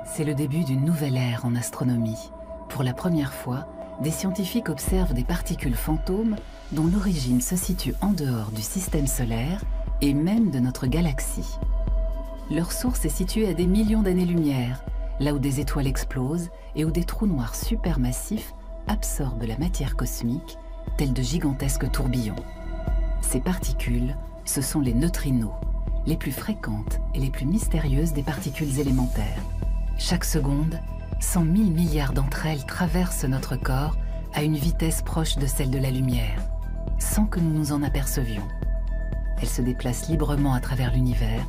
C'est le début d'une nouvelle ère en astronomie. Pour la première fois, des scientifiques observent des particules fantômes dont l'origine se situe en dehors du système solaire et même de notre galaxie. Leur source est située à des millions d'années-lumière, là où des étoiles explosent et où des trous noirs supermassifs absorbent la matière cosmique, tels de gigantesques tourbillons. Ces particules, ce sont les neutrinos, les plus fréquentes et les plus mystérieuses des particules élémentaires. Chaque seconde, 100 000 milliards d'entre elles traversent notre corps à une vitesse proche de celle de la lumière, sans que nous nous en apercevions. Elles se déplacent librement à travers l'univers,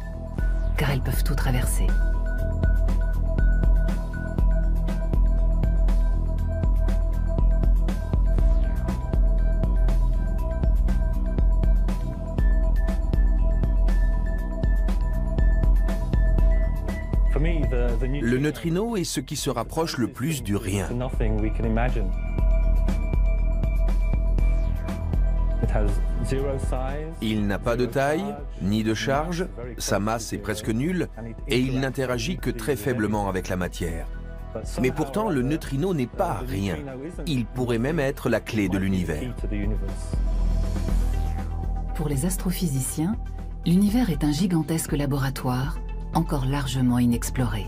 car elles peuvent tout traverser. Le neutrino est ce qui se rapproche le plus du rien. Il n'a pas de taille, ni de charge, sa masse est presque nulle, et il n'interagit que très faiblement avec la matière. Mais pourtant, le neutrino n'est pas rien. Il pourrait même être la clé de l'univers. Pour les astrophysiciens, l'univers est un gigantesque laboratoire, encore largement inexploré.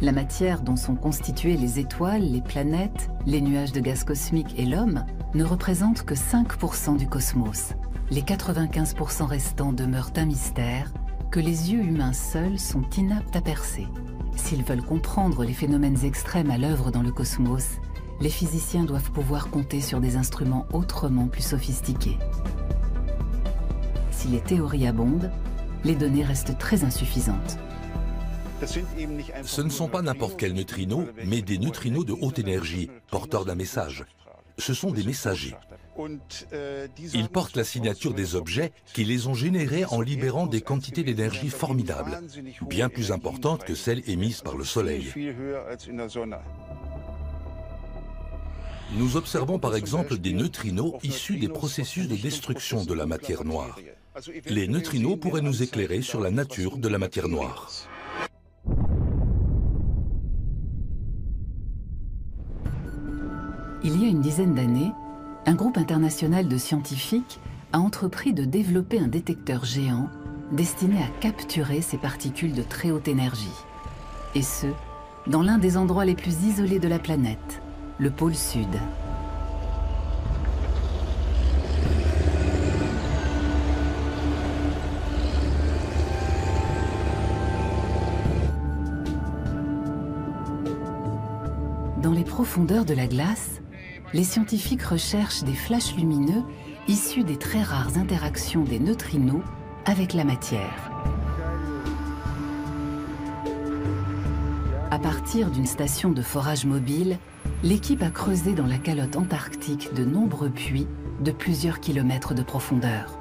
La matière dont sont constituées les étoiles, les planètes, les nuages de gaz cosmique et l'homme ne représente que 5% du cosmos. Les 95% restants demeurent un mystère que les yeux humains seuls sont inaptes à percer. S'ils veulent comprendre les phénomènes extrêmes à l'œuvre dans le cosmos, les physiciens doivent pouvoir compter sur des instruments autrement plus sophistiqués. Si les théories abondent, les données restent très insuffisantes. Ce ne sont pas n'importe quels neutrinos, mais des neutrinos de haute énergie, porteurs d'un message. Ce sont des messagers. Ils portent la signature des objets qui les ont générés en libérant des quantités d'énergie formidables, bien plus importantes que celles émises par le Soleil. Nous observons par exemple des neutrinos issus des processus de destruction de la matière noire. Les neutrinos pourraient nous éclairer sur la nature de la matière noire. Il y a une dizaine d'années, un groupe international de scientifiques a entrepris de développer un détecteur géant destiné à capturer ces particules de très haute énergie. Et ce, dans l'un des endroits les plus isolés de la planète, le pôle Sud. Dans les profondeurs de la glace, les scientifiques recherchent des flashs lumineux issus des très rares interactions des neutrinos avec la matière. À partir d'une station de forage mobile, l'équipe a creusé dans la calotte antarctique de nombreux puits de plusieurs kilomètres de profondeur.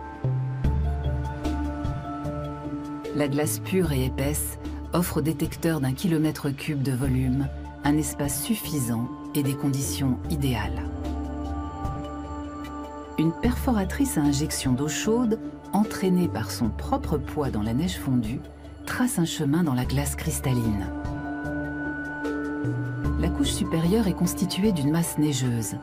La glace pure et épaisse offre au détecteur d'1 kilomètre cube de volume un espace suffisant et des conditions idéales. Une perforatrice à injection d'eau chaude, entraînée par son propre poids dans la neige fondue, trace un chemin dans la glace cristalline. La couche supérieure est constituée d'une masse neigeuse.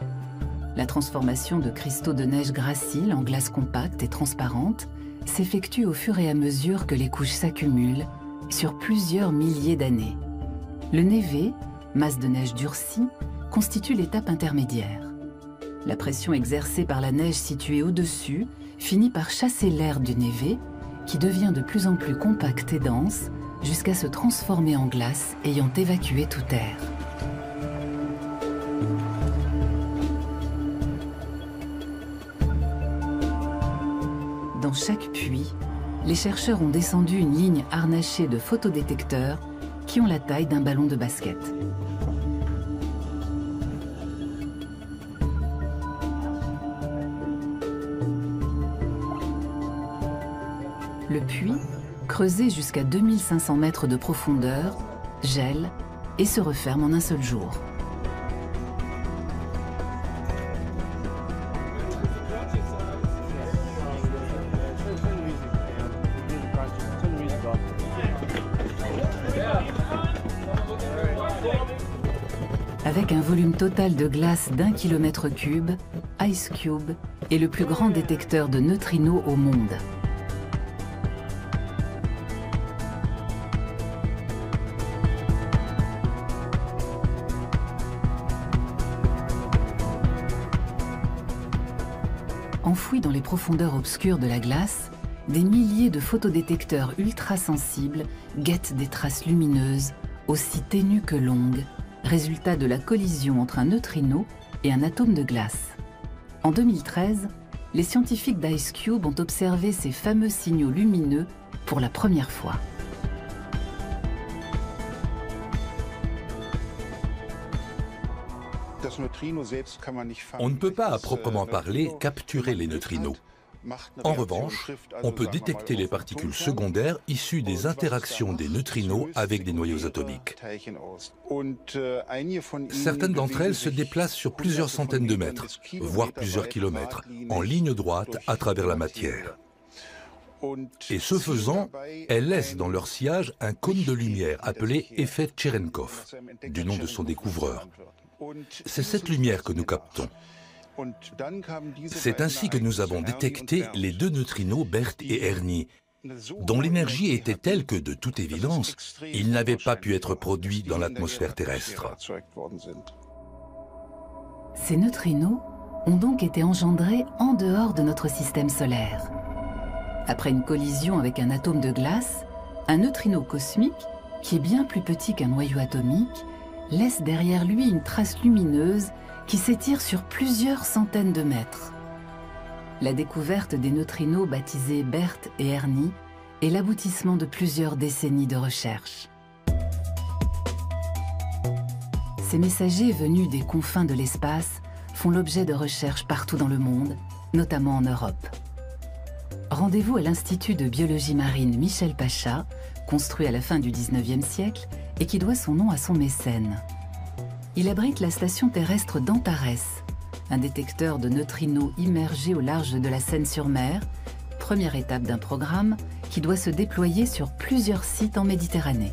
La transformation de cristaux de neige gracile en glace compacte et transparente s'effectue au fur et à mesure que les couches s'accumulent sur plusieurs milliers d'années. Le névé, masse de neige durcie, constitue l'étape intermédiaire. La pression exercée par la neige située au-dessus finit par chasser l'air du névé, qui devient de plus en plus compact et dense, jusqu'à se transformer en glace ayant évacué tout air. Dans chaque puits, les chercheurs ont descendu une ligne harnachée de photodétecteurs qui ont la taille d'un ballon de basket. Le puits, creusé jusqu'à 2500 mètres de profondeur, gèle et se referme en un seul jour. Avec un volume total de glace d'1 km3, IceCube est le plus grand détecteur de neutrinos au monde. Enfouis dans les profondeurs obscures de la glace, des milliers de photodétecteurs ultrasensibles guettent des traces lumineuses, aussi ténues que longues, résultat de la collision entre un neutrino et un atome de glace. En 2013, les scientifiques d'IceCube ont observé ces fameux signaux lumineux pour la première fois. On ne peut pas, à proprement parler, capturer les neutrinos. En revanche, on peut détecter les particules secondaires issues des interactions des neutrinos avec des noyaux atomiques. Certaines d'entre elles se déplacent sur plusieurs centaines de mètres, voire plusieurs kilomètres, en ligne droite à travers la matière. Et ce faisant, elles laissent dans leur sillage un cône de lumière appelé effet Cherenkov, du nom de son découvreur. C'est cette lumière que nous captons. C'est ainsi que nous avons détecté les deux neutrinos Bert et Ernie, dont l'énergie était telle que, de toute évidence, ils n'avaient pas pu être produits dans l'atmosphère terrestre. Ces neutrinos ont donc été engendrés en dehors de notre système solaire. Après une collision avec un atome de glace, un neutrino cosmique, qui est bien plus petit qu'un noyau atomique, laisse derrière lui une trace lumineuse qui s'étire sur plusieurs centaines de mètres. La découverte des neutrinos baptisés Bert et Ernie est l'aboutissement de plusieurs décennies de recherche. Ces messagers venus des confins de l'espace font l'objet de recherches partout dans le monde, notamment en Europe. Rendez-vous à l'Institut de biologie marine Michel Pacha, construit à la fin du XIXe siècle et qui doit son nom à son mécène. Il abrite la station terrestre d'Antares, un détecteur de neutrinos immergé au large de la Seine-sur-Mer, première étape d'un programme qui doit se déployer sur plusieurs sites en Méditerranée.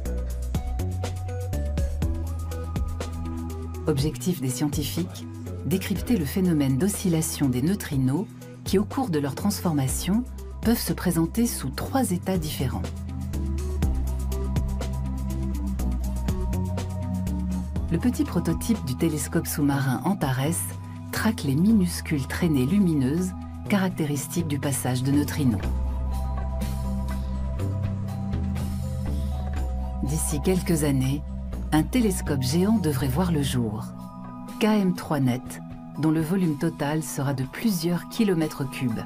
Objectif des scientifiques, décrypter le phénomène d'oscillation des neutrinos qui, au cours de leur transformation, peuvent se présenter sous 3 états différents. Le petit prototype du télescope sous-marin Antares traque les minuscules traînées lumineuses caractéristiques du passage de neutrinos. D'ici quelques années, un télescope géant devrait voir le jour, KM3net, dont le volume total sera de plusieurs kilomètres cubes.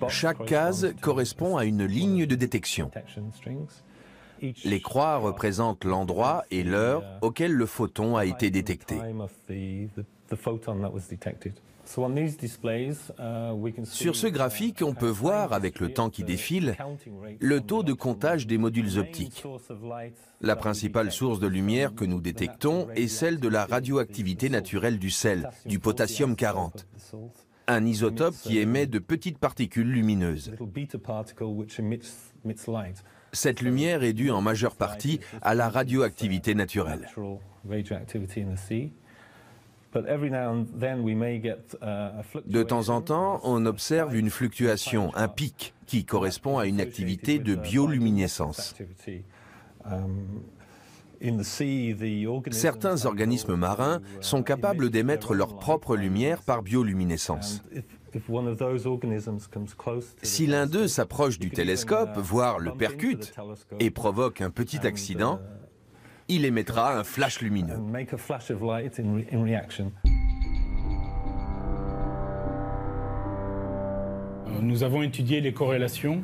Chaque case correspond à une ligne de détection. Les croix représentent l'endroit et l'heure auquel le photon a été détecté. Sur ce graphique, on peut voir, avec le temps qui défile, le taux de comptage des modules optiques. La principale source de lumière que nous détectons est celle de la radioactivité naturelle du sel, du potassium 40, un isotope qui émet de petites particules lumineuses. Cette lumière est due en majeure partie à la radioactivité naturelle. De temps en temps, on observe une fluctuation, un pic, qui correspond à une activité de bioluminescence. Certains organismes marins sont capables d'émettre leur propre lumière par bioluminescence. Si l'un d'eux s'approche du télescope, voire le percute, et provoque un petit accident, il émettra un flash lumineux. Nous avons étudié les corrélations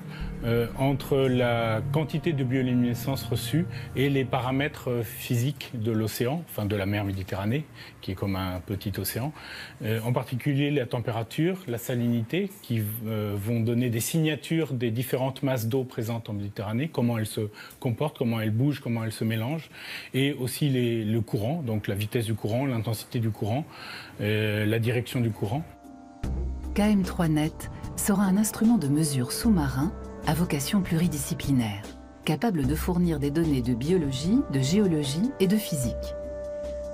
entre la quantité de bioluminescence reçue et les paramètres physiques de l'océan, enfin de la mer Méditerranée, qui est comme un petit océan, en particulier la température, la salinité, qui vont donner des signatures des différentes masses d'eau présentes en Méditerranée, comment elles se comportent, comment elles bougent, comment elles se mélangent, et aussi le courant, donc la vitesse du courant, l'intensité du courant, la direction du courant. KM3net sera un instrument de mesure sous-marin à vocation pluridisciplinaire. capables de fournir des données de biologie, de géologie et de physique.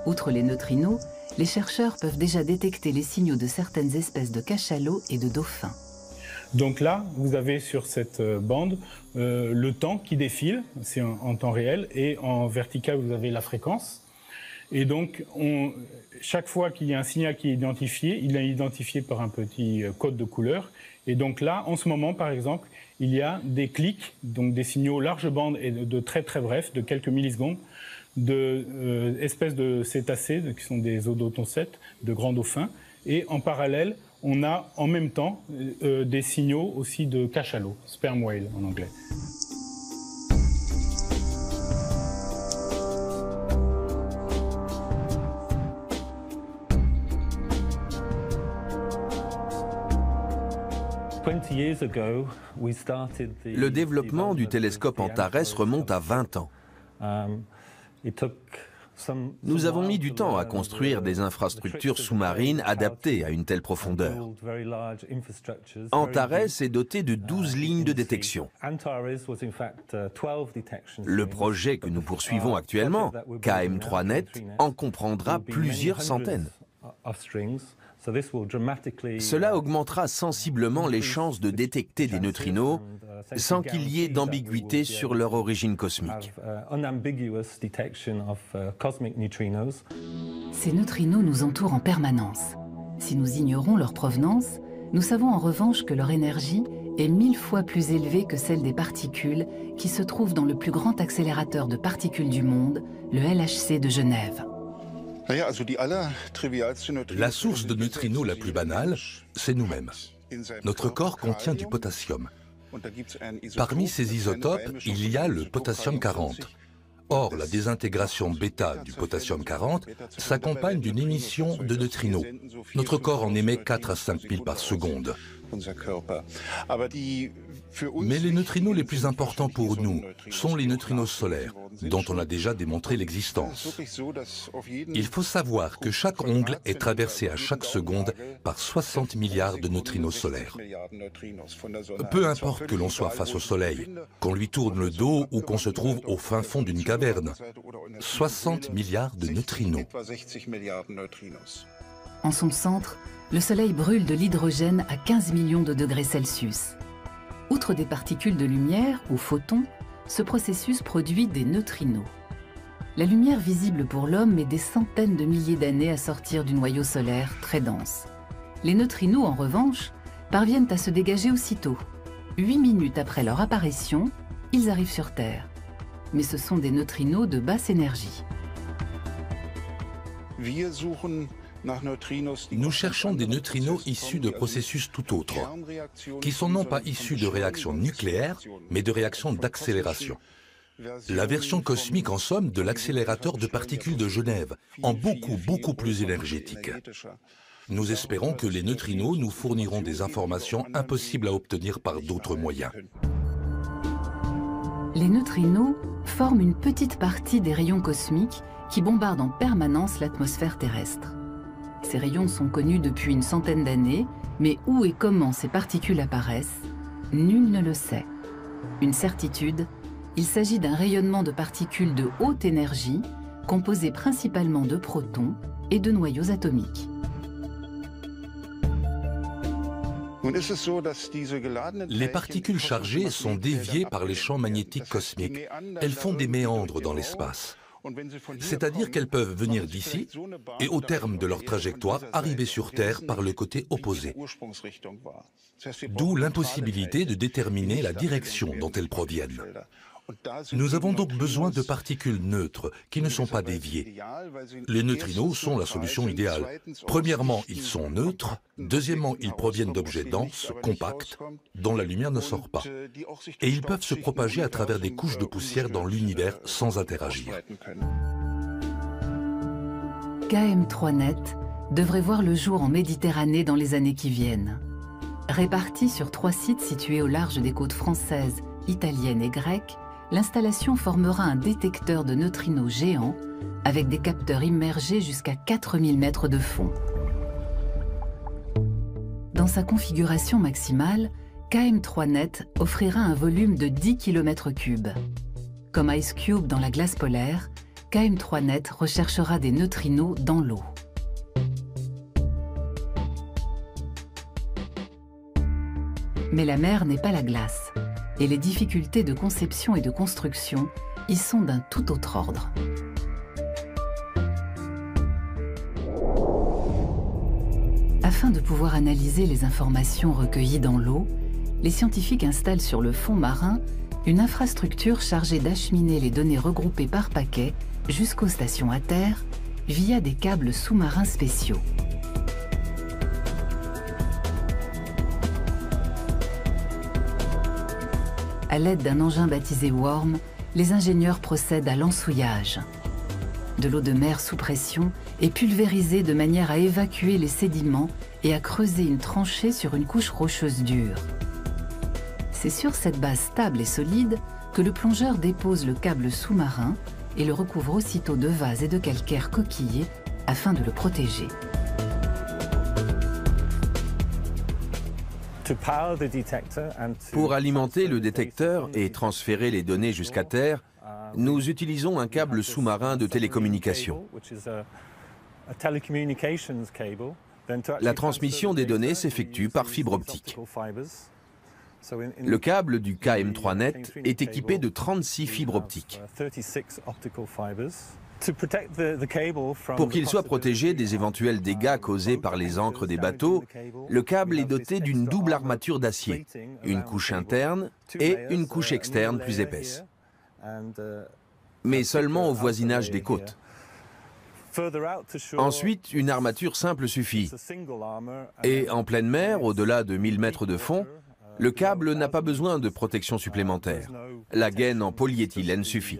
Outre les neutrinos, les chercheurs peuvent déjà détecter les signaux de certaines espèces de cachalots et de dauphins. Donc là, vous avez sur cette bande le temps qui défile, c'est en temps réel, et en vertical, vous avez la fréquence. Et donc, chaque fois qu'il y a un signal qui est identifié, il est identifié par un petit code de couleur. Et donc là, en ce moment, par exemple, il y a des clics, donc des signaux large bande et de très très brefs, de quelques millisecondes, d'espèces de cétacés, qui sont des odontocètes, de grands dauphins. Et en parallèle, on a en même temps des signaux aussi de cachalots, sperm whale en anglais. Le développement du télescope Antares remonte à 20 ans. Nous avons mis du temps à construire des infrastructures sous-marines adaptées à une telle profondeur. Antares est doté de 12 lignes de détection. Le projet que nous poursuivons actuellement, KM3Net, en comprendra plusieurs centaines. Cela augmentera sensiblement les chances de détecter des neutrinos sans qu'il y ait d'ambiguïté sur leur origine cosmique. Ces neutrinos nous entourent en permanence. Si nous ignorons leur provenance, nous savons en revanche que leur énergie est 1000 fois plus élevée que celle des particules qui se trouvent dans le plus grand accélérateur de particules du monde, le LHC de Genève. La source de neutrinos la plus banale, c'est nous-mêmes. Notre corps contient du potassium. Parmi ces isotopes, il y a le potassium 40. Or, la désintégration bêta du potassium 40 s'accompagne d'une émission de neutrinos. Notre corps en émet 4 à 5 000 par seconde. Mais les neutrinos les plus importants pour nous sont les neutrinos solaires, dont on a déjà démontré l'existence. Il faut savoir que chaque ongle est traversé à chaque seconde par 60 milliards de neutrinos solaires. Peu importe que l'on soit face au Soleil, qu'on lui tourne le dos ou qu'on se trouve au fin fond d'une caverne, 60 milliards de neutrinos. En son centre, le Soleil brûle de l'hydrogène à 15 millions de degrés Celsius. Outre des particules de lumière, ou photons, ce processus produit des neutrinos. La lumière visible pour l'homme met des centaines de milliers d'années à sortir du noyau solaire très dense. Les neutrinos, en revanche, parviennent à se dégager aussitôt. 8 minutes après leur apparition, ils arrivent sur Terre. Mais ce sont des neutrinos de basse énergie. Nous cherchons des neutrinos issus de processus tout autres, qui sont non pas issus de réactions nucléaires, mais de réactions d'accélération. La version cosmique, en somme, de l'accélérateur de particules de Genève, en beaucoup plus énergétique. Nous espérons que les neutrinos nous fourniront des informations impossibles à obtenir par d'autres moyens. Les neutrinos forment une petite partie des rayons cosmiques qui bombardent en permanence l'atmosphère terrestre. Ces rayons sont connus depuis une centaine d'années, mais où et comment ces particules apparaissent, nul ne le sait. Une certitude, il s'agit d'un rayonnement de particules de haute énergie, composées principalement de protons et de noyaux atomiques. Les particules chargées sont déviées par les champs magnétiques cosmiques. Elles font des méandres dans l'espace. C'est-à-dire qu'elles peuvent venir d'ici et au terme de leur trajectoire arriver sur Terre par le côté opposé. D'où l'impossibilité de déterminer la direction dont elles proviennent. Nous avons donc besoin de particules neutres qui ne sont pas déviées. Les neutrinos sont la solution idéale. Premièrement, ils sont neutres. Deuxièmement, ils proviennent d'objets denses, compacts, dont la lumière ne sort pas. Et ils peuvent se propager à travers des couches de poussière dans l'univers sans interagir. KM3Net devrait voir le jour en Méditerranée dans les années qui viennent. Répartie sur 3 sites situés au large des côtes françaises, italiennes et grecques, l'installation formera un détecteur de neutrinos géant avec des capteurs immergés jusqu'à 4000 mètres de fond. Dans sa configuration maximale, KM3Net offrira un volume de 10 km3. Comme Ice Cube dans la glace polaire, KM3net recherchera des neutrinos dans l'eau. Mais la mer n'est pas la glace, et les difficultés de conception et de construction y sont d'un tout autre ordre. Afin de pouvoir analyser les informations recueillies dans l'eau, les scientifiques installent sur le fond marin une infrastructure chargée d'acheminer les données regroupées par paquets jusqu'aux stations à terre via des câbles sous-marins spéciaux. À l'aide d'un engin baptisé Worm, les ingénieurs procèdent à l'ensouillage. De l'eau de mer sous pression est pulvérisée de manière à évacuer les sédiments et à creuser une tranchée sur une couche rocheuse dure. C'est sur cette base stable et solide que le plongeur dépose le câble sous-marin et le recouvre aussitôt de vase et de calcaire coquillé afin de le protéger. Pour alimenter le détecteur et transférer les données jusqu'à terre, nous utilisons un câble sous-marin de télécommunication. La transmission des données s'effectue par fibre optique. Le câble du KM3net est équipé de 36 fibres optiques. Pour qu'il soit protégé des éventuels dégâts causés par les ancres des bateaux, le câble est doté d'une double armature d'acier, une couche interne et une couche externe plus épaisse. Mais seulement au voisinage des côtes. Ensuite, une armature simple suffit. Et en pleine mer, au-delà de 1000 mètres de fond, le câble n'a pas besoin de protection supplémentaire. La gaine en polyéthylène suffit.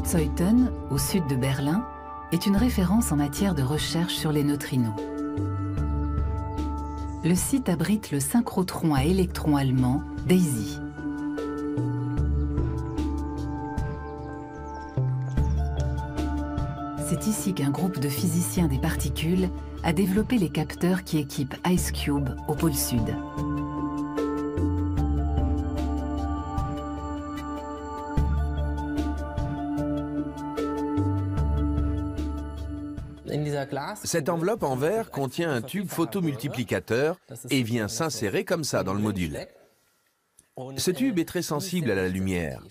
Zeuthen, au sud de Berlin, est une référence en matière de recherche sur les neutrinos. Le site abrite le synchrotron à électrons allemand DAISY. C'est ici qu'un groupe de physiciens des particules a développé les capteurs qui équipent Ice Cube au pôle Sud. Cette enveloppe en verre contient un tube photomultiplicateur et vient s'insérer comme ça dans le module. Ce tube est très sensible à la lumière.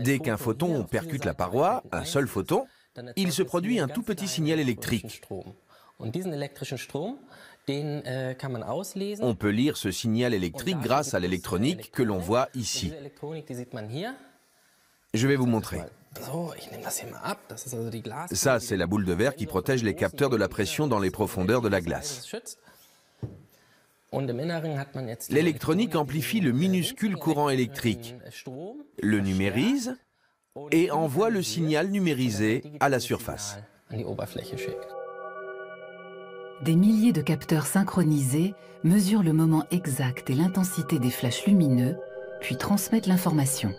Dès qu'un photon percute la paroi, un seul photon, il se produit un tout petit signal électrique. On peut lire ce signal électrique grâce à l'électronique que l'on voit ici. Je vais vous montrer. Ça, c'est la boule de verre qui protège les capteurs de la pression dans les profondeurs de la glace. L'électronique amplifie le minuscule courant électrique, le numérise et envoie le signal numérisé à la surface. Des milliers de capteurs synchronisés mesurent le moment exact et l'intensité des flashs lumineux, puis transmettent l'information.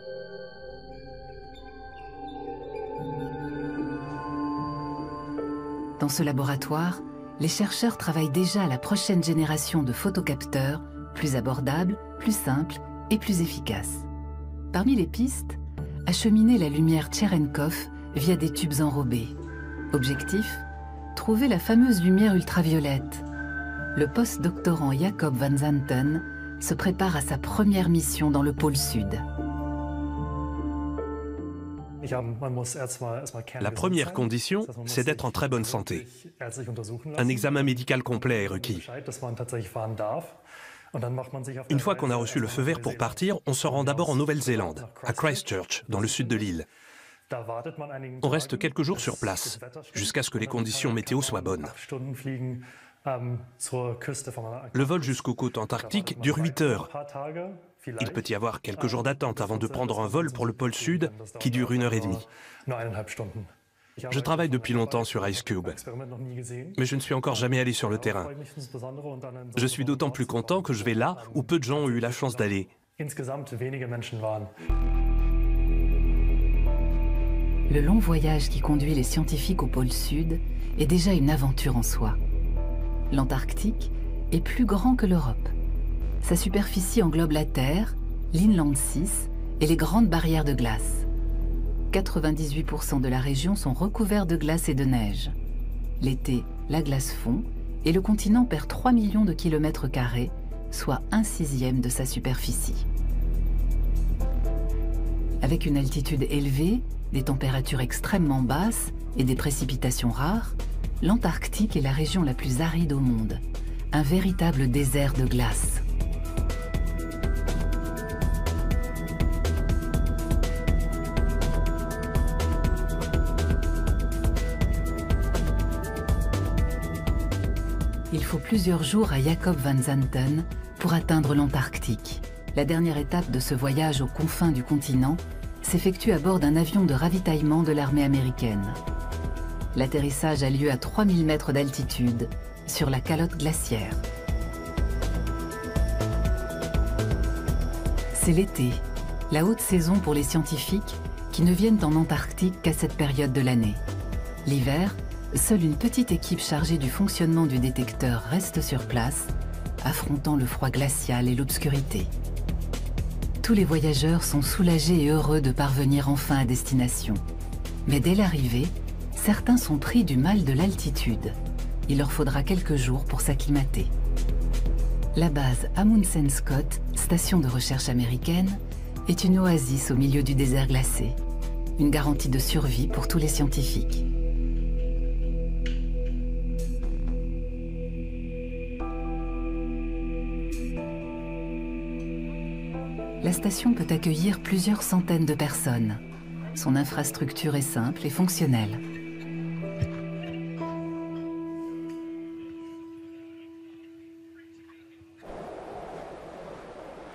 Dans ce laboratoire, les chercheurs travaillent déjà à la prochaine génération de photocapteurs, plus abordables, plus simples et plus efficaces. Parmi les pistes, acheminer la lumière Cherenkov via des tubes enrobés. Objectif, trouver la fameuse lumière ultraviolette. Le post-doctorant Jacob van Zanten se prépare à sa première mission dans le pôle Sud. La première condition, c'est d'être en très bonne santé. Un examen médical complet est requis. Une fois qu'on a reçu le feu vert pour partir, on se rend d'abord en Nouvelle-Zélande, à Christchurch, dans le sud de l'île. On reste quelques jours sur place, jusqu'à ce que les conditions météo soient bonnes. Le vol jusqu'aux côtes antarctiques dure 8 heures. Il peut y avoir quelques jours d'attente avant de prendre un vol pour le pôle Sud qui dure 1 heure et demie. Je travaille depuis longtemps sur Ice Cube, mais je ne suis encore jamais allé sur le terrain. Je suis d'autant plus content que je vais là où peu de gens ont eu la chance d'aller. Le long voyage qui conduit les scientifiques au pôle Sud est déjà une aventure en soi. L'Antarctique est plus grand que l'Europe. Sa superficie englobe la Terre, l'Inland 6 et les grandes barrières de glace. 98% de la région sont recouverts de glace et de neige. L'été, la glace fond et le continent perd 3 millions de kilomètres carrés, soit 1/6 de sa superficie. Avec une altitude élevée, des températures extrêmement basses et des précipitations rares, l'Antarctique est la région la plus aride au monde, un véritable désert de glace. Il faut plusieurs jours à Jacob Van Zanten pour atteindre l'Antarctique. La dernière étape de ce voyage aux confins du continent s'effectue à bord d'un avion de ravitaillement de l'armée américaine. L'atterrissage a lieu à 3000 mètres d'altitude, sur la calotte glaciaire. C'est l'été, la haute saison pour les scientifiques qui ne viennent en Antarctique qu'à cette période de l'année. L'hiver, seule une petite équipe chargée du fonctionnement du détecteur reste sur place, affrontant le froid glacial et l'obscurité. Tous les voyageurs sont soulagés et heureux de parvenir enfin à destination. Mais dès l'arrivée, certains sont pris du mal de l'altitude. Il leur faudra quelques jours pour s'acclimater. La base Amundsen Scott, station de recherche américaine, est une oasis au milieu du désert glacé. Une garantie de survie pour tous les scientifiques. La station peut accueillir plusieurs centaines de personnes. Son infrastructure est simple et fonctionnelle.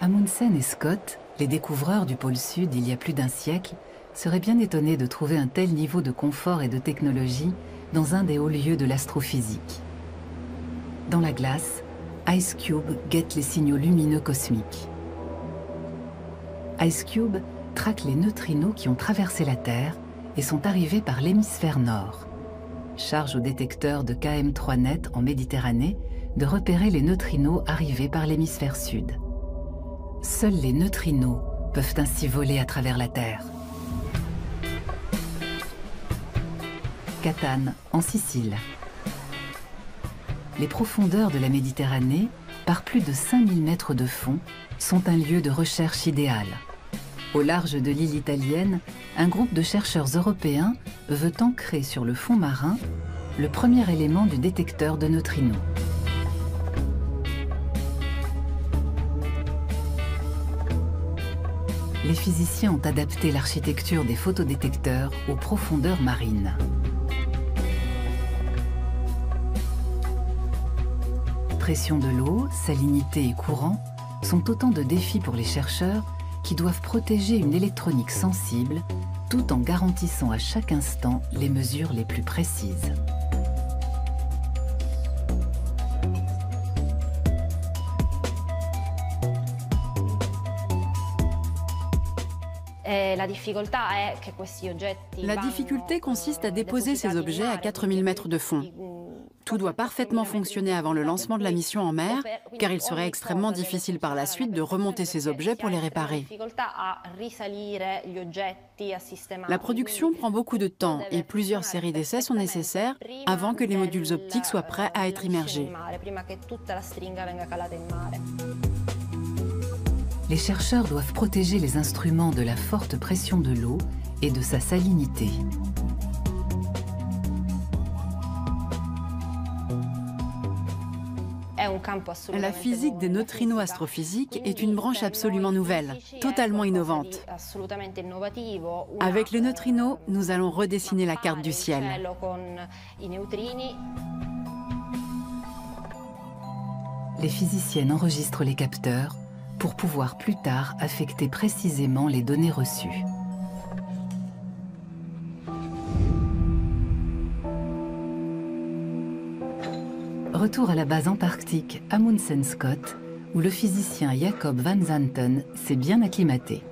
Amundsen et Scott, les découvreurs du pôle Sud il y a plus d'un siècle, seraient bien étonnés de trouver un tel niveau de confort et de technologie dans un des hauts lieux de l'astrophysique. Dans la glace, Ice Cube guette les signaux lumineux cosmiques. Ice Cube traque les neutrinos qui ont traversé la Terre et sont arrivés par l'hémisphère nord. Charge au détecteur de KM3net en Méditerranée de repérer les neutrinos arrivés par l'hémisphère sud. Seuls les neutrinos peuvent ainsi voler à travers la Terre. Catane, en Sicile. Les profondeurs de la Méditerranée, par plus de 5000 mètres de fond, sont un lieu de recherche idéal. Au large de l'île italienne, un groupe de chercheurs européens veut ancrer sur le fond marin le premier élément du détecteur de neutrinos. Les physiciens ont adapté l'architecture des photodétecteurs aux profondeurs marines. Pression de l'eau, salinité et courant sont autant de défis pour les chercheurs qui doivent protéger une électronique sensible tout en garantissant à chaque instant les mesures les plus précises. La difficulté consiste à déposer ces objets à 4000 mètres de fond. Tout doit parfaitement fonctionner avant le lancement de la mission en mer, car il serait extrêmement difficile par la suite de remonter ces objets pour les réparer. La production prend beaucoup de temps et plusieurs séries d'essais sont nécessaires avant que les modules optiques soient prêts à être immergés. Les chercheurs doivent protéger les instruments de la forte pression de l'eau et de sa salinité. La physique des neutrinos astrophysiques est une branche absolument nouvelle, totalement innovante. Avec les neutrinos, nous allons redessiner la carte du ciel. Les physiciennes enregistrent les capteurs pour pouvoir plus tard affecter précisément les données reçues. Retour à la base antarctique Amundsen Scott, où le physicien Jacob Van Zanten s'est bien acclimaté.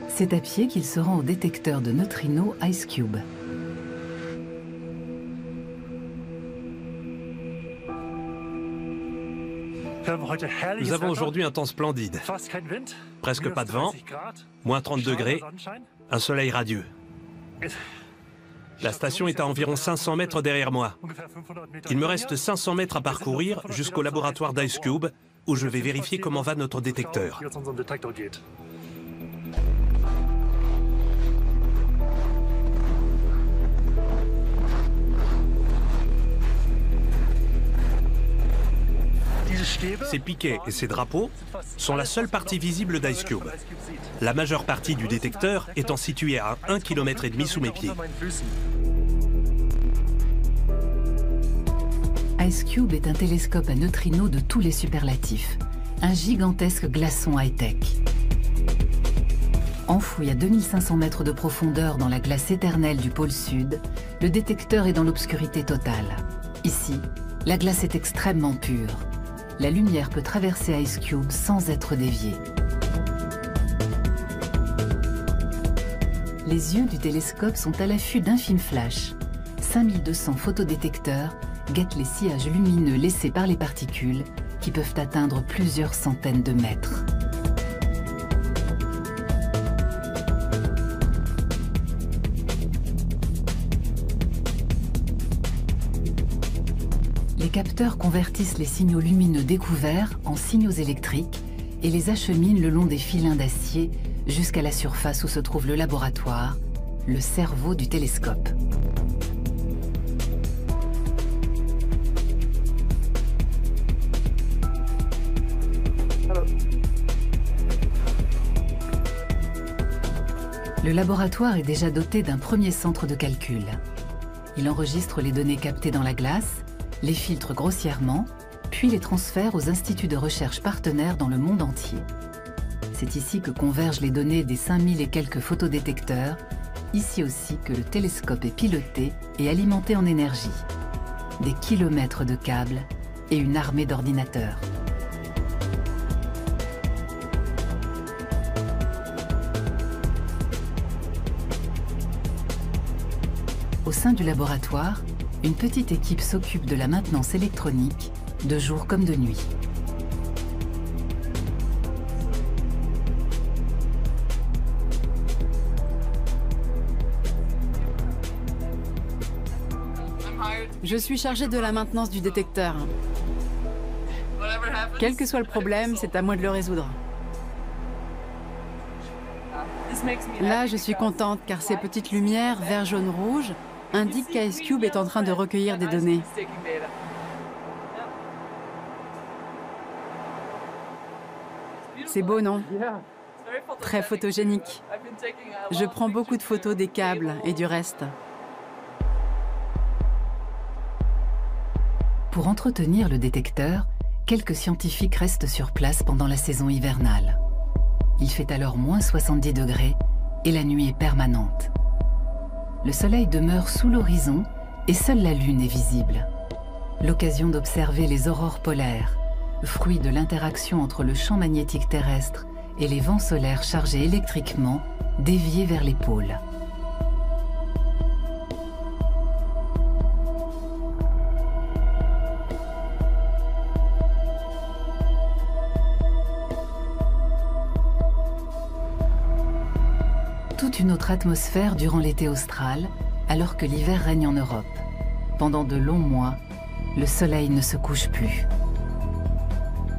C'est à pied qu'il se rend au détecteur de neutrinos Ice Cube. Nous avons aujourd'hui un temps splendide. Presque pas de vent, moins 30 degrés, un soleil radieux. La station est à environ 500 mètres derrière moi. Il me reste 500 mètres à parcourir jusqu'au laboratoire d'IceCube, où je vais vérifier comment va notre détecteur. Ces piquets et ces drapeaux sont la seule partie visible d'IceCube. La majeure partie du détecteur étant située à 1,5 km sous mes pieds. IceCube est un télescope à neutrinos de tous les superlatifs. Un gigantesque glaçon high-tech. Enfoui à 2500 mètres de profondeur dans la glace éternelle du pôle sud, le détecteur est dans l'obscurité totale. Ici, la glace est extrêmement pure. La lumière peut traverser IceCube sans être déviée. Les yeux du télescope sont à l'affût d'infimes flashs. 5200 photodétecteurs guettent les sillages lumineux laissés par les particules qui peuvent atteindre plusieurs centaines de mètres. Les capteurs convertissent les signaux lumineux découverts en signaux électriques et les acheminent le long des filins d'acier jusqu'à la surface où se trouve le laboratoire, le cerveau du télescope. Le laboratoire est déjà doté d'un premier centre de calcul. Il enregistre les données captées dans la glace, les filtre grossièrement, puis les transfère aux instituts de recherche partenaires dans le monde entier. C'est ici que convergent les données des 5000 et quelques photodétecteurs, ici aussi que le télescope est piloté et alimenté en énergie. Des kilomètres de câbles et une armée d'ordinateurs. Au sein du laboratoire, une petite équipe s'occupe de la maintenance électronique, de jour comme de nuit. Je suis chargée de la maintenance du détecteur. Quel que soit le problème, c'est à moi de le résoudre. Là, je suis contente car ces petites lumières vert, jaune, rouge indiquent qu'IceCube est en train de recueillir des données. C'est beau, non? Très photogénique. Je prends beaucoup de photos des câbles et du reste. Pour entretenir le détecteur, quelques scientifiques restent sur place pendant la saison hivernale. Il fait alors moins 70 degrés et la nuit est permanente. Le soleil demeure sous l'horizon et seule la lune est visible. L'occasion d'observer les aurores polaires, fruit de l'interaction entre le champ magnétique terrestre et les vents solaires chargés électriquement, déviés vers les pôles. Toute une autre atmosphère durant l'été austral, alors que l'hiver règne en Europe. Pendant de longs mois, le soleil ne se couche plus.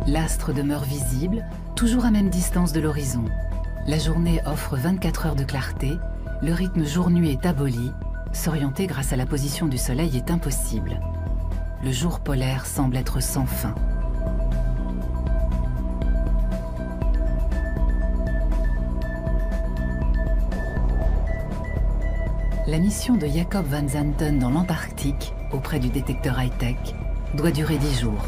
L'astre demeure visible, toujours à même distance de l'horizon. La journée offre 24 heures de clarté, le rythme jour-nuit est aboli, s'orienter grâce à la position du soleil est impossible. Le jour polaire semble être sans fin. La mission de Jacob Van Zanten dans l'Antarctique, auprès du détecteur high-tech, doit durer 10 jours.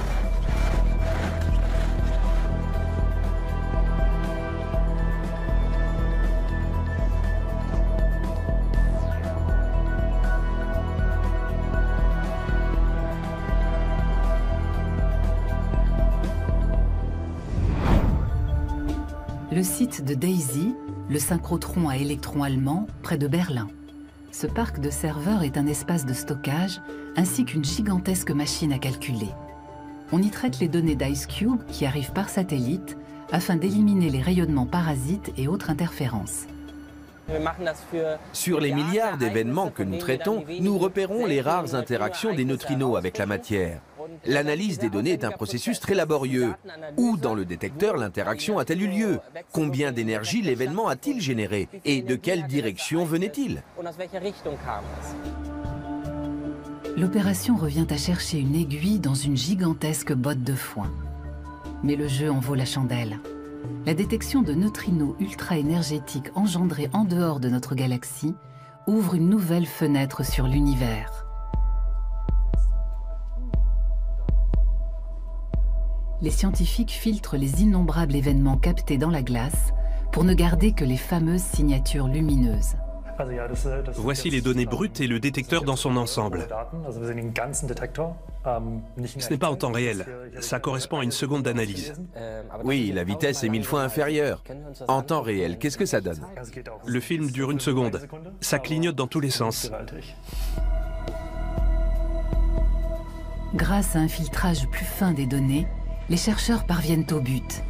Le site de Daisy, le synchrotron à électrons allemand, près de Berlin. Ce parc de serveurs est un espace de stockage ainsi qu'une gigantesque machine à calculer. on y traite les données d'IceCube qui arrivent par satellite afin d'éliminer les rayonnements parasites et autres interférences. Sur les milliards d'événements que nous traitons, nous repérons les rares interactions des neutrinos avec la matière. L'analyse des données est un processus très laborieux. Où dans le détecteur l'interaction a-t-elle eu lieu? Combien d'énergie l'événement a-t-il généré? Et de quelle direction venait-il? L'opération revient à chercher une aiguille dans une gigantesque botte de foin. Mais le jeu en vaut la chandelle. La détection de neutrinos ultra-énergétiques engendrés en dehors de notre galaxie ouvre une nouvelle fenêtre sur l'univers. Les scientifiques filtrent les innombrables événements captés dans la glace pour ne garder que les fameuses signatures lumineuses. Voici les données brutes et le détecteur dans son ensemble. Ce n'est pas en temps réel, ça correspond à une seconde d'analyse. Oui, la vitesse est 1000 fois inférieure. En temps réel, qu'est-ce que ça donne? Le film dure 1 seconde. Ça clignote dans tous les sens. Grâce à un filtrage plus fin des données, les chercheurs parviennent au but.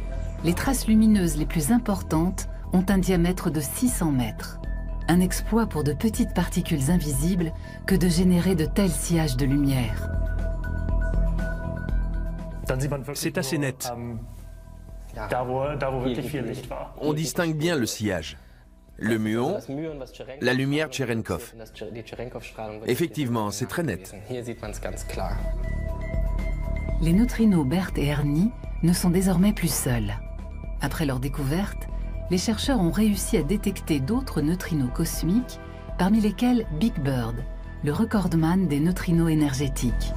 Les traces lumineuses les plus importantes ont un diamètre de 600 mètres. Un exploit pour de petites particules invisibles que de générer de tels sillages de lumière. C'est assez net. On distingue bien le sillage. Le muon, la lumière Cherenkov. Effectivement, c'est très net. Les neutrinos Bert et Ernie ne sont désormais plus seuls. Après leur découverte, les chercheurs ont réussi à détecter d'autres neutrinos cosmiques, parmi lesquels Big Bird, le recordman des neutrinos énergétiques.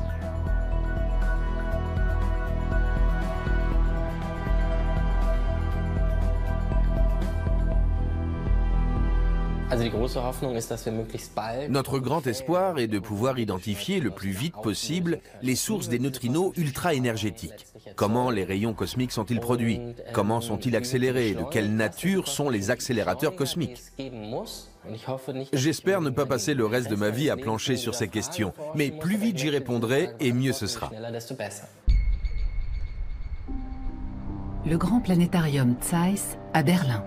Notre grand espoir est de pouvoir identifier le plus vite possible les sources des neutrinos ultra-énergétiques. Comment les rayons cosmiques sont-ils produits? Comment sont-ils accélérés? De quelle nature sont les accélérateurs cosmiques? J'espère ne pas passer le reste de ma vie à plancher sur ces questions, mais plus vite j'y répondrai et mieux ce sera. Le grand planétarium Zeiss à Berlin.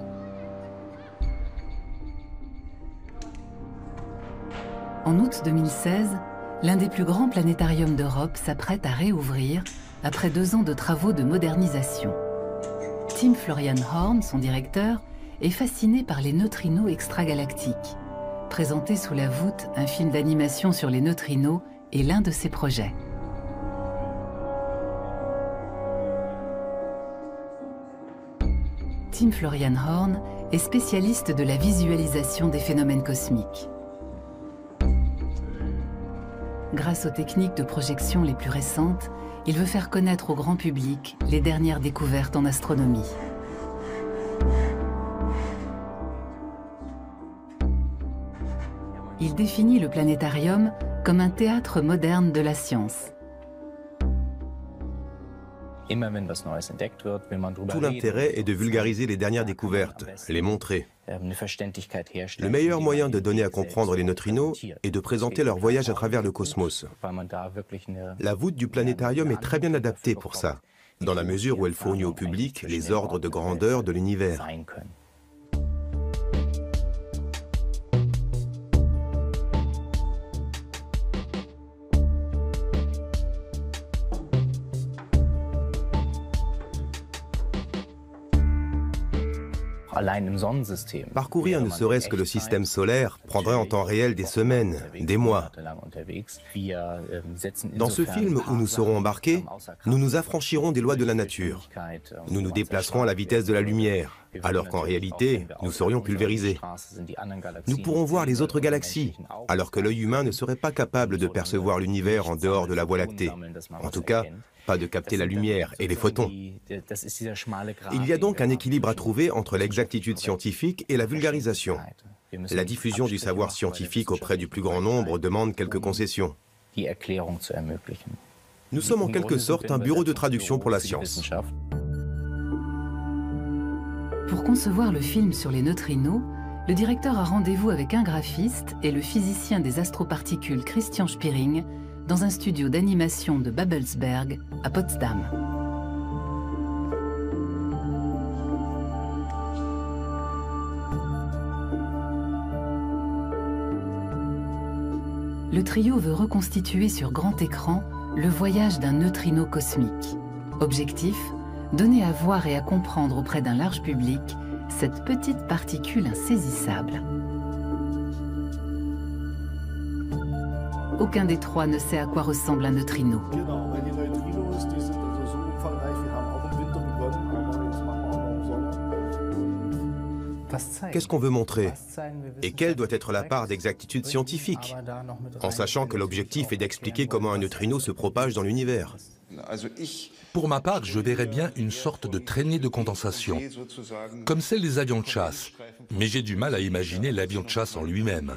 En août 2016, l'un des plus grands planétariums d'Europe s'apprête à réouvrir après 2 ans de travaux de modernisation. Tim Florian Horn, son directeur, est fasciné par les neutrinos extragalactiques. Présenté sous la voûte, un film d'animation sur les neutrinos est l'un de ses projets. Tim Florian Horn est spécialiste de la visualisation des phénomènes cosmiques. Grâce aux techniques de projection les plus récentes, il veut faire connaître au grand public les dernières découvertes en astronomie. Il définit le planétarium comme un théâtre moderne de la science. Tout l'intérêt est de vulgariser les dernières découvertes, les montrer. Le meilleur moyen de donner à comprendre les neutrinos est de présenter leur voyage à travers le cosmos. La voûte du planétarium est très bien adaptée pour ça, dans la mesure où elle fournit au public les ordres de grandeur de l'univers. Parcourir ne serait-ce que le système solaire prendrait en temps réel des semaines, des mois. Dans ce film où nous serons embarqués, nous nous affranchirons des lois de la nature. Nous nous déplacerons à la vitesse de la lumière, alors qu'en réalité, nous serions pulvérisés. Nous pourrons voir les autres galaxies, alors que l'œil humain ne serait pas capable de percevoir l'univers en dehors de la Voie lactée. En tout cas, pas de capter la lumière et les photons. Il y a donc un équilibre à trouver entre l'exactitude scientifique et la vulgarisation. La diffusion du savoir scientifique auprès du plus grand nombre demande quelques concessions. Nous sommes en quelque sorte un bureau de traduction pour la science. Pour concevoir le film sur les neutrinos, le directeur a rendez-vous avec un graphiste et le physicien des astroparticules Christian Spiering dans un studio d'animation de Babelsberg à Potsdam. Le trio veut reconstituer sur grand écran le voyage d'un neutrino cosmique. Objectif, donner à voir et à comprendre auprès d'un large public cette petite particule insaisissable. Aucun des trois ne sait à quoi ressemble un neutrino. Qu'est-ce qu'on veut montrer? Et quelle doit être la part d'exactitude scientifique, en sachant que l'objectif est d'expliquer comment un neutrino se propage dans l'univers? Pour ma part, je verrais bien une sorte de traînée de condensation, comme celle des avions de chasse. Mais j'ai du mal à imaginer l'avion de chasse en lui-même.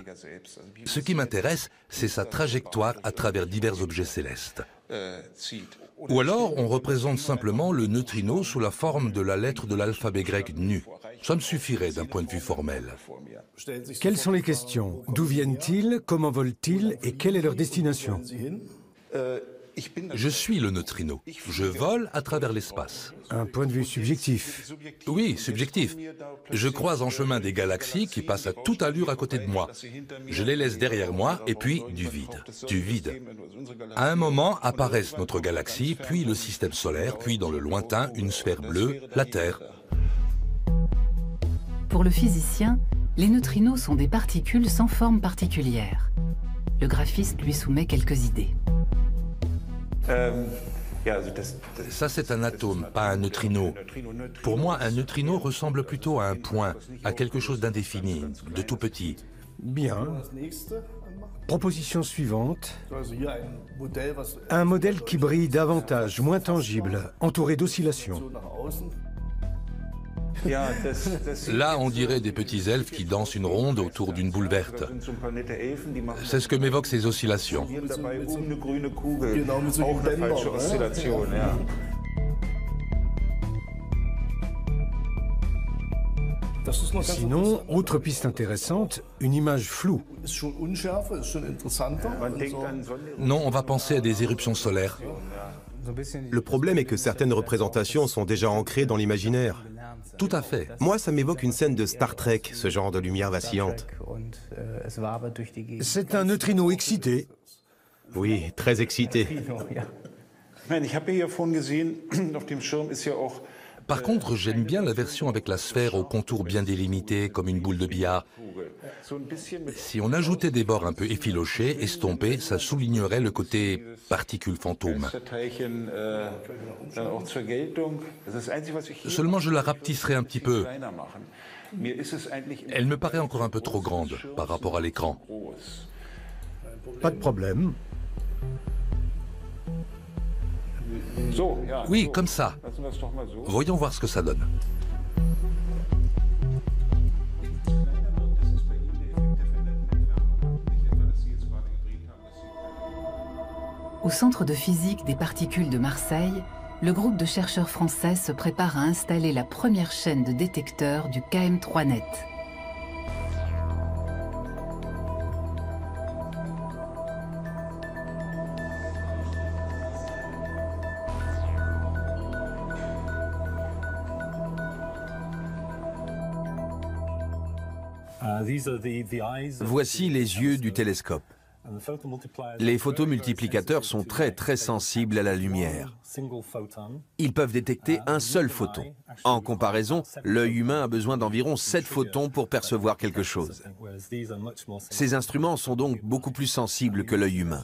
Ce qui m'intéresse, c'est sa trajectoire à travers divers objets célestes. Ou alors, on représente simplement le neutrino sous la forme de la lettre de l'alphabet grec nu. Ça me suffirait d'un point de vue formel. Quelles sont les questions? D'où viennent-ils? Comment volent-ils? Et quelle est leur destination? Je suis le neutrino. Je vole à travers l'espace. Un point de vue subjectif. Oui, subjectif. Je croise en chemin des galaxies qui passent à toute allure à côté de moi. Je les laisse derrière moi et puis du vide. Du vide. À un moment apparaissent notre galaxie, puis le système solaire, puis dans le lointain, une sphère bleue, la Terre. Pour le physicien, les neutrinos sont des particules sans forme particulière. Le graphiste lui soumet quelques idées. Ça, c'est un atome, pas un neutrino. Pour moi, un neutrino ressemble plutôt à un point, à quelque chose d'indéfini, de tout petit. Bien. Proposition suivante. Un modèle qui brille davantage, moins tangible, entouré d'oscillations. Là, on dirait des petits elfes qui dansent une ronde autour d'une boule verte. C'est ce que m'évoquent ces oscillations. Sinon, autre piste intéressante, une image floue. Non, on va penser à des éruptions solaires. Le problème est que certaines représentations sont déjà ancrées dans l'imaginaire. Tout à fait. Moi, ça m'évoque une scène de Star Trek, ce genre de lumière vacillante. C'est un neutrino excité. Oui, très excité. Par contre, j'aime bien la version avec la sphère aux contours bien délimités, comme une boule de billard. Si on ajoutait des bords un peu effilochés, estompés, ça soulignerait le côté particule fantôme. Seulement, je la rapetisserais un petit peu. Elle me paraît encore un peu trop grande par rapport à l'écran. Pas de problème. Oui, comme ça. Voyons voir ce que ça donne. Au Centre de physique des particules de Marseille, le groupe de chercheurs français se prépare à installer la première chaîne de détecteurs du KM3net. Voici les yeux du télescope. Les photomultiplicateurs sont très sensibles à la lumière. Ils peuvent détecter un seul photon. En comparaison, l'œil humain a besoin d'environ 7 photons pour percevoir quelque chose. Ces instruments sont donc beaucoup plus sensibles que l'œil humain.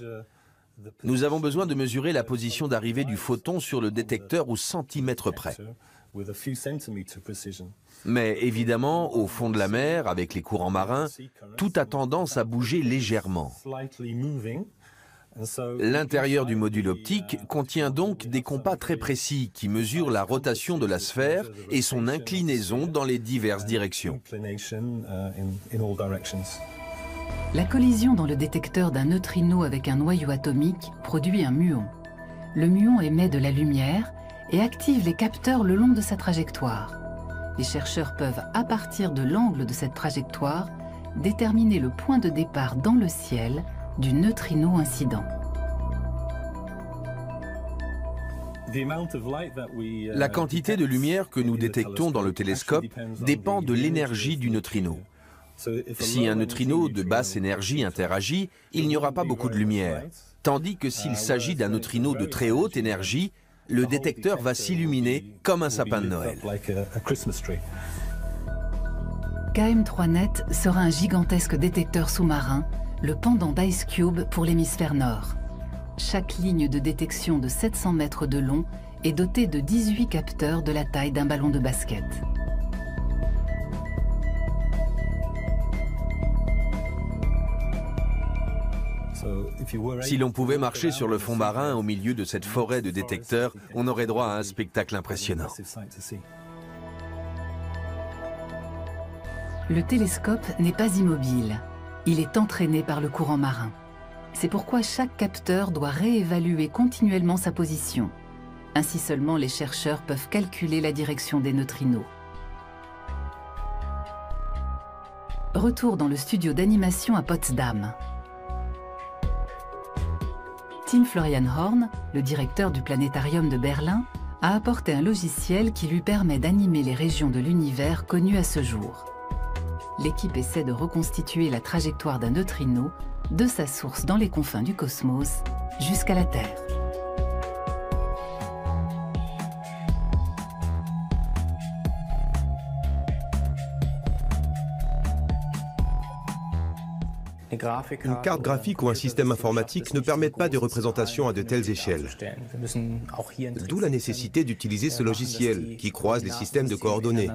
Nous avons besoin de mesurer la position d'arrivée du photon sur le détecteur au centimètre près. Mais évidemment, au fond de la mer, avec les courants marins, tout a tendance à bouger légèrement. L'intérieur du module optique contient donc des compas très précis qui mesurent la rotation de la sphère et son inclinaison dans les diverses directions. La collision dans le détecteur d'un neutrino avec un noyau atomique produit un muon. Le muon émet de la lumière et active les capteurs le long de sa trajectoire. Les chercheurs peuvent, à partir de l'angle de cette trajectoire, déterminer le point de départ dans le ciel du neutrino incident. La quantité de lumière que nous détectons dans le télescope dépend de l'énergie du neutrino. Si un neutrino de basse énergie interagit, il n'y aura pas beaucoup de lumière. Tandis que s'il s'agit d'un neutrino de très haute énergie, le détecteur va s'illuminer comme un sapin de Noël. KM3net sera un gigantesque détecteur sous-marin, le pendant d'IceCube pour l'hémisphère nord. Chaque ligne de détection de 700 mètres de long est dotée de 18 capteurs de la taille d'un ballon de basket. Si l'on pouvait marcher sur le fond marin au milieu de cette forêt de détecteurs, on aurait droit à un spectacle impressionnant. Le télescope n'est pas immobile. Il est entraîné par le courant marin. C'est pourquoi chaque capteur doit réévaluer continuellement sa position. Ainsi seulement, les chercheurs peuvent calculer la direction des neutrinos. Retour dans le studio d'animation à Potsdam. Tim Florian Horn, le directeur du planétarium de Berlin, a apporté un logiciel qui lui permet d'animer les régions de l'univers connues à ce jour. L'équipe essaie de reconstituer la trajectoire d'un neutrino de sa source dans les confins du cosmos jusqu'à la Terre. Une carte graphique ou un système informatique ne permettent pas de représentation à de telles échelles. D'où la nécessité d'utiliser ce logiciel qui croise les systèmes de coordonnées.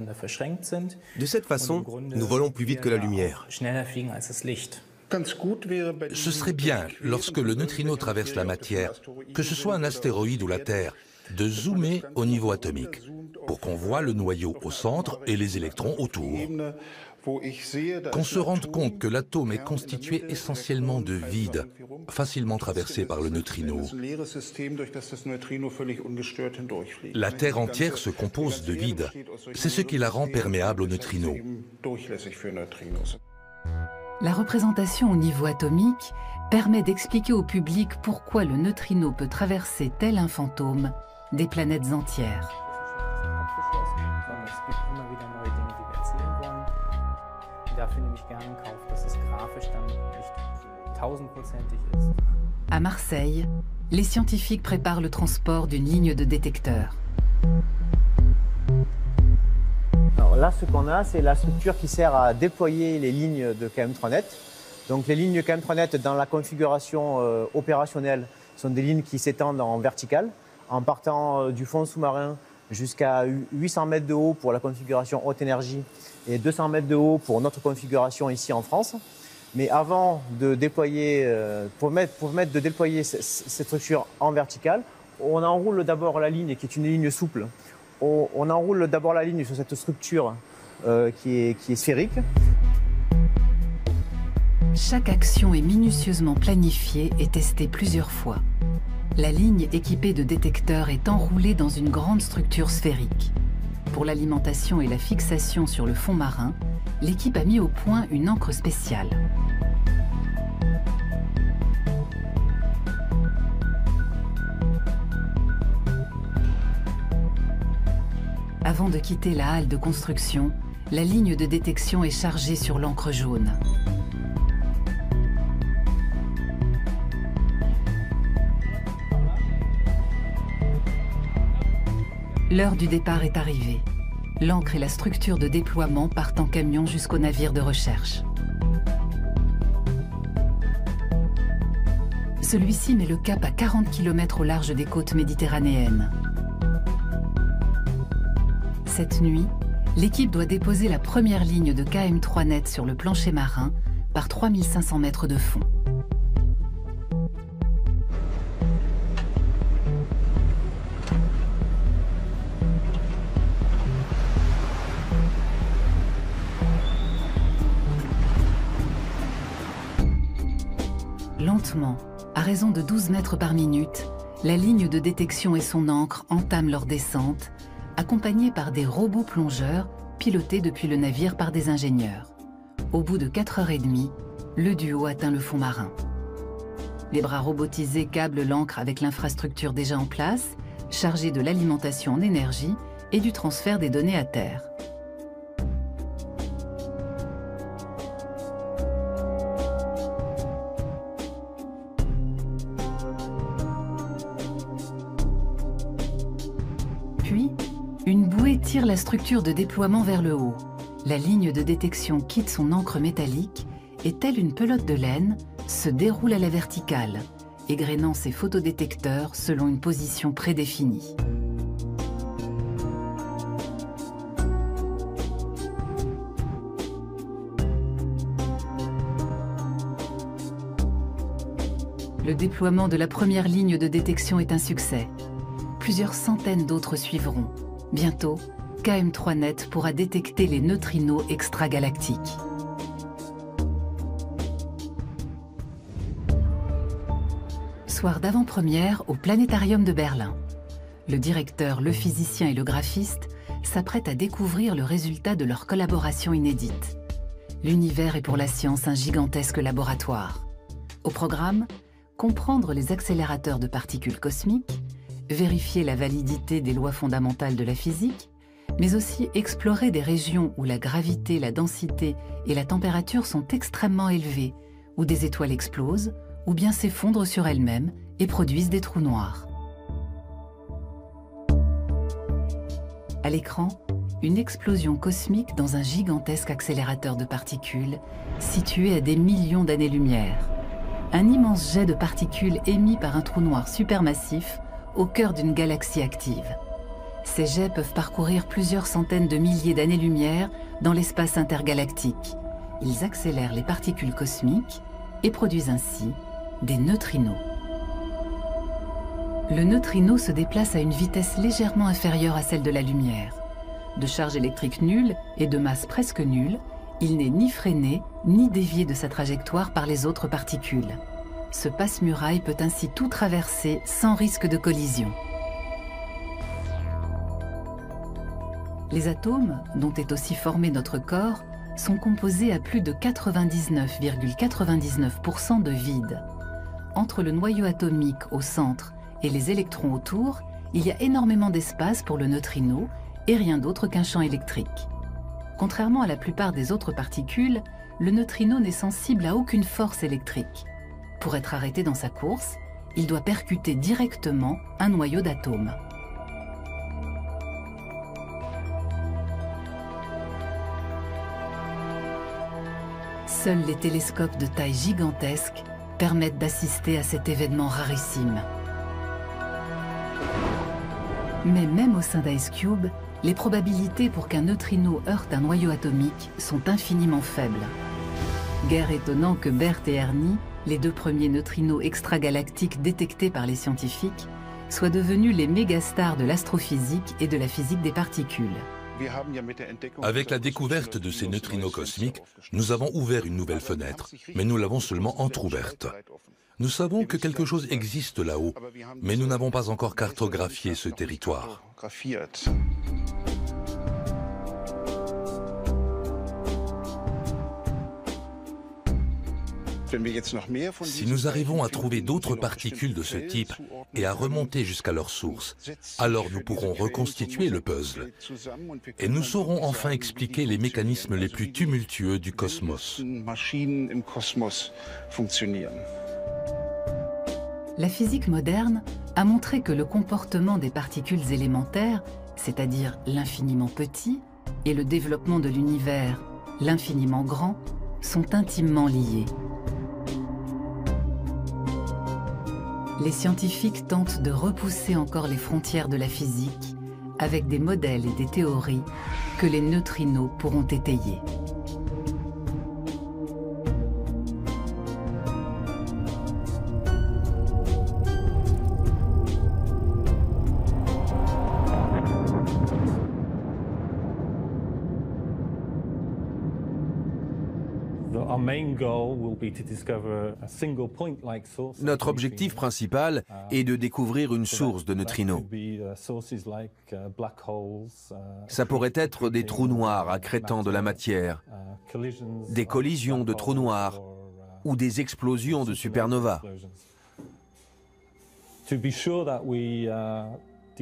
De cette façon, nous volons plus vite que la lumière. Ce serait bien, lorsque le neutrino traverse la matière, que ce soit un astéroïde ou la Terre, de zoomer au niveau atomique, pour qu'on voit le noyau au centre et les électrons autour. Qu'on se rende compte que l'atome est constitué essentiellement de vide, facilement traversé par le neutrino. La Terre entière se compose de vide. C'est ce qui la rend perméable aux neutrinos. La représentation au niveau atomique permet d'expliquer au public pourquoi le neutrino peut traverser tel un fantôme des planètes entières. À Marseille, les scientifiques préparent le transport d'une ligne de détecteurs. Alors là, ce qu'on a, c'est la structure qui sert à déployer les lignes de KM3net. Donc les lignes de KM3net dans la configuration opérationnelle sont des lignes qui s'étendent en verticale, en partant du fond sous-marin jusqu'à 800 mètres de haut pour la configuration haute énergie et 200 mètres de haut pour notre configuration ici en France. Mais avant de déployer, pour déployer cette structure en verticale, on enroule d'abord la ligne qui est une ligne souple. On enroule d'abord la ligne sur cette structure qui est sphérique. Chaque action est minutieusement planifiée et testée plusieurs fois. La ligne équipée de détecteurs est enroulée dans une grande structure sphérique. Pour l'alimentation et la fixation sur le fond marin, l'équipe a mis au point une encre spéciale. Avant de quitter la halle de construction, la ligne de détection est chargée sur l'encre jaune. L'heure du départ est arrivée. L'encre et la structure de déploiement partent en camion jusqu'au navire de recherche. Celui-ci met le cap à 40 km au large des côtes méditerranéennes. Cette nuit, l'équipe doit déposer la première ligne de KM3net sur le plancher marin par 3500 mètres de fond. Lentement, à raison de 12 mètres par minute, la ligne de détection et son ancre entament leur descente, accompagnés par des robots plongeurs pilotés depuis le navire par des ingénieurs. Au bout de 4h30, le duo atteint le fond marin. Les bras robotisés câblent l'ancre avec l'infrastructure déjà en place, chargé de l'alimentation en énergie et du transfert des données à terre. Puis, une bouée tire la structure de déploiement vers le haut. La ligne de détection quitte son encre métallique et, telle une pelote de laine, se déroule à la verticale, égrénant ses photodétecteurs selon une position prédéfinie. Le déploiement de la première ligne de détection est un succès. Plusieurs centaines d'autres suivront. Bientôt, KM3Net pourra détecter les neutrinos extragalactiques. Soir d'avant-première au Planétarium de Berlin. Le directeur, le physicien et le graphiste s'apprêtent à découvrir le résultat de leur collaboration inédite. L'univers est pour la science un gigantesque laboratoire. Au programme, comprendre les accélérateurs de particules cosmiques, vérifier la validité des lois fondamentales de la physique, mais aussi explorer des régions où la gravité, la densité et la température sont extrêmement élevées, où des étoiles explosent, ou bien s'effondrent sur elles-mêmes et produisent des trous noirs. À l'écran, une explosion cosmique dans un gigantesque accélérateur de particules situé à des millions d'années-lumière. Un immense jet de particules émis par un trou noir supermassif au cœur d'une galaxie active. Ces jets peuvent parcourir plusieurs centaines de milliers d'années-lumière dans l'espace intergalactique. Ils accélèrent les particules cosmiques et produisent ainsi des neutrinos. Le neutrino se déplace à une vitesse légèrement inférieure à celle de la lumière. De charge électrique nulle et de masse presque nulle, il n'est ni freiné ni dévié de sa trajectoire par les autres particules. Ce passe-muraille peut ainsi tout traverser sans risque de collision. Les atomes, dont est aussi formé notre corps, sont composés à plus de 99,99% de vide. Entre le noyau atomique au centre et les électrons autour, il y a énormément d'espace pour le neutrino et rien d'autre qu'un champ électrique. Contrairement à la plupart des autres particules, le neutrino n'est sensible à aucune force électrique. Pour être arrêté dans sa course, il doit percuter directement un noyau d'atomes. Seuls les télescopes de taille gigantesque permettent d'assister à cet événement rarissime. Mais même au sein d'IceCube, les probabilités pour qu'un neutrino heurte un noyau atomique sont infiniment faibles. Guère étonnant que BERT et Ernie, les deux premiers neutrinos extragalactiques détectés par les scientifiques, soient devenus les mégastars de l'astrophysique et de la physique des particules. Avec la découverte de ces neutrinos cosmiques, nous avons ouvert une nouvelle fenêtre, mais nous l'avons seulement entrouverte. Nous savons que quelque chose existe là-haut, mais nous n'avons pas encore cartographié ce territoire. Si nous arrivons à trouver d'autres particules de ce type et à remonter jusqu'à leur source, alors nous pourrons reconstituer le puzzle. Et nous saurons enfin expliquer les mécanismes les plus tumultueux du cosmos. La physique moderne a montré que le comportement des particules élémentaires, c'est-à-dire l'infiniment petit, et le développement de l'univers, l'infiniment grand, sont intimement liés. Les scientifiques tentent de repousser encore les frontières de la physique avec des modèles et des théories que les neutrinos pourront étayer. Notre objectif principal est de découvrir une source de neutrinos. Ça pourrait être des trous noirs accrétant de la matière, des collisions de trous noirs ou des explosions de supernovas.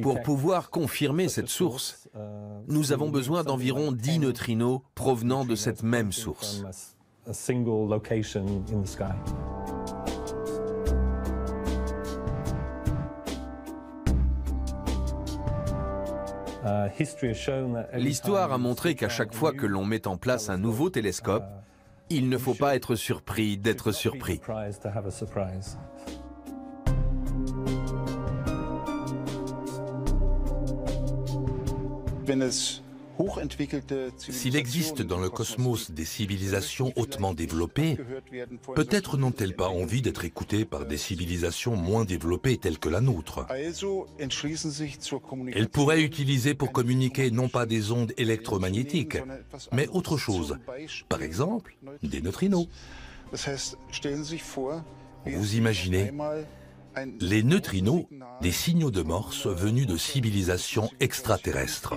Pour pouvoir confirmer cette source, nous avons besoin d'environ 10 neutrinos provenant de cette même source. L'histoire a montré qu'à chaque fois que l'on met en place un nouveau télescope, il ne faut pas être surpris d'être surpris. S'il existe dans le cosmos des civilisations hautement développées, peut-être n'ont-elles pas envie d'être écoutées par des civilisations moins développées telles que la nôtre. Elles pourraient utiliser pour communiquer non pas des ondes électromagnétiques, mais autre chose, par exemple des neutrinos. Vous imaginez les neutrinos, des signaux de Morse venus de civilisations extraterrestres.